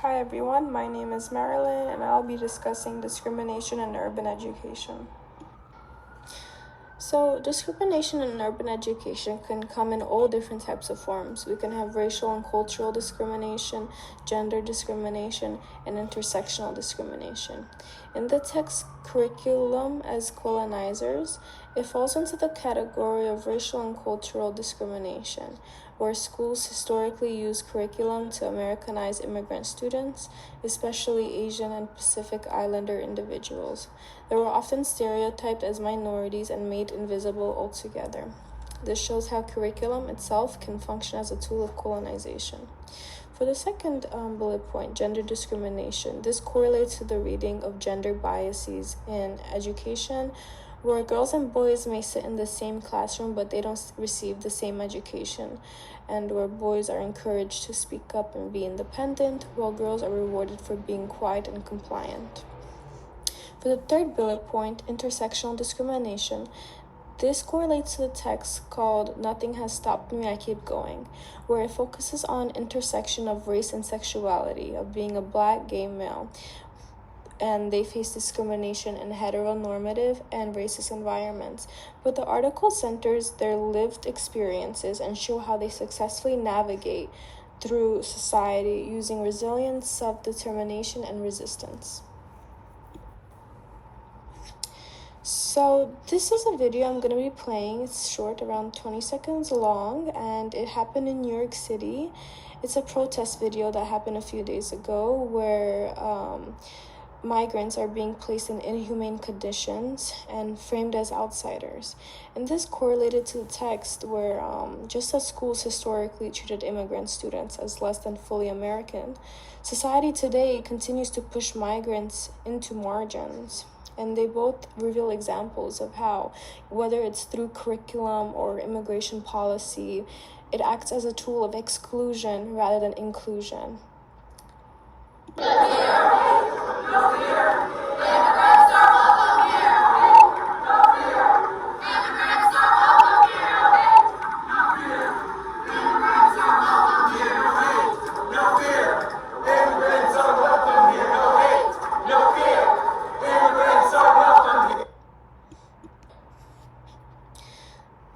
Hi everyone, my name is Marylin and I'll be discussing discrimination in urban education. So, discrimination in urban education can come in all different types of forms. We can have racial and cultural discrimination, gender discrimination, and intersectional discrimination. In the text curriculum as colonizers, it falls into the category of racial and cultural discrimination, where schools historically use curriculum to Americanize immigrant students, especially Asian and Pacific Islander individuals. They were often stereotyped as minorities and made invisible altogether. This shows how curriculum itself can function as a tool of colonization. For the second bullet point, gender discrimination, this correlates to the reading of gender biases in education, where girls and boys may sit in the same classroom but they don't receive the same education, and where boys are encouraged to speak up and be independent, while girls are rewarded for being quiet and compliant. For the third bullet point, intersectional discrimination, this correlates to the text called Nothing Has Stopped Me, I Keep Going, where it focuses on intersection of race and sexuality, of being a black gay male, and they face discrimination in heteronormative and racist environments. But the article centers their lived experiences and show how they successfully navigate through society using resilience, self-determination, and resistance. So this is a video I'm going to be playing. It's short, around 20 seconds long, and it happened in New York City. It's a protest video that happened a few days ago where migrants are being placed in inhumane conditions and framed as outsiders. And this correlated to the text where just as schools historically treated immigrant students as less than fully American, society today continues to push migrants into margins. And they both reveal examples of how, whether it's through curriculum or immigration policy, it acts as a tool of exclusion rather than inclusion.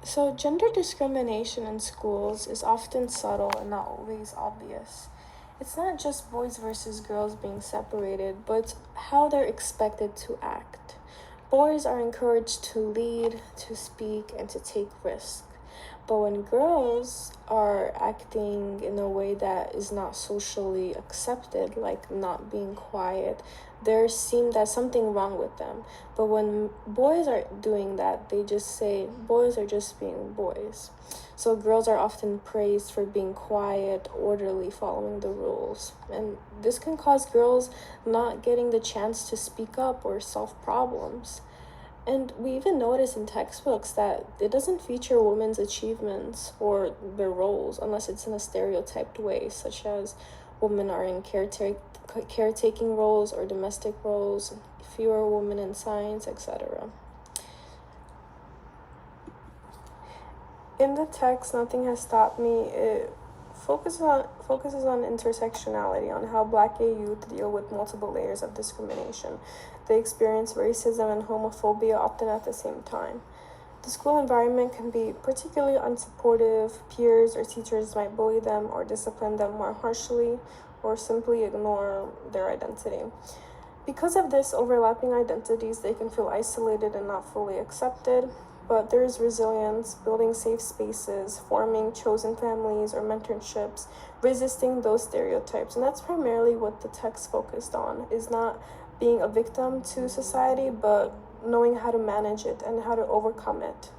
So, gender discrimination in schools is often subtle and not always obvious. It's not just boys versus girls being separated, but how they're expected to act. Boys are encouraged to lead, to speak, and to take risks. But when girls are acting in a way that is not socially accepted, like not being quiet, there seems that something wrong with them. But when boys are doing that, they just say boys are just being boys. So girls are often praised for being quiet, orderly, following the rules. And this can cause girls not getting the chance to speak up or solve problems. And we even notice in textbooks that it doesn't feature women's achievements or their roles unless it's in a stereotyped way, such as women are in caretaking roles or domestic roles, fewer women in science, etc. In the text, Nothing Has Stopped Me, it focuses on intersectionality, on how Black gay youth deal with multiple layers of discrimination. They experience racism and homophobia often at the same time. The school environment can be particularly unsupportive. Peers or teachers might bully them or discipline them more harshly, or simply ignore their identity. Because of this overlapping identities, they can feel isolated and not fully accepted. But there is resilience, building safe spaces, forming chosen families or mentorships, resisting those stereotypes. And that's primarily what the text focused on, is not being a victim to society, but knowing how to manage it and how to overcome it.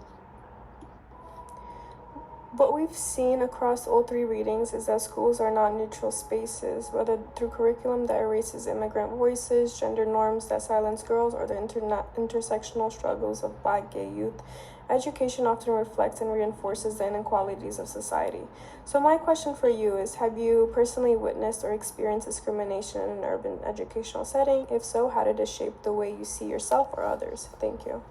What we've seen across all three readings is that schools are not neutral spaces, whether through curriculum that erases immigrant voices, gender norms that silence girls, or the intersectional struggles of Black gay youth. Education often reflects and reinforces the inequalities of society. So my question for you is, have you personally witnessed or experienced discrimination in an urban educational setting? If so, how did it shape the way you see yourself or others? Thank you.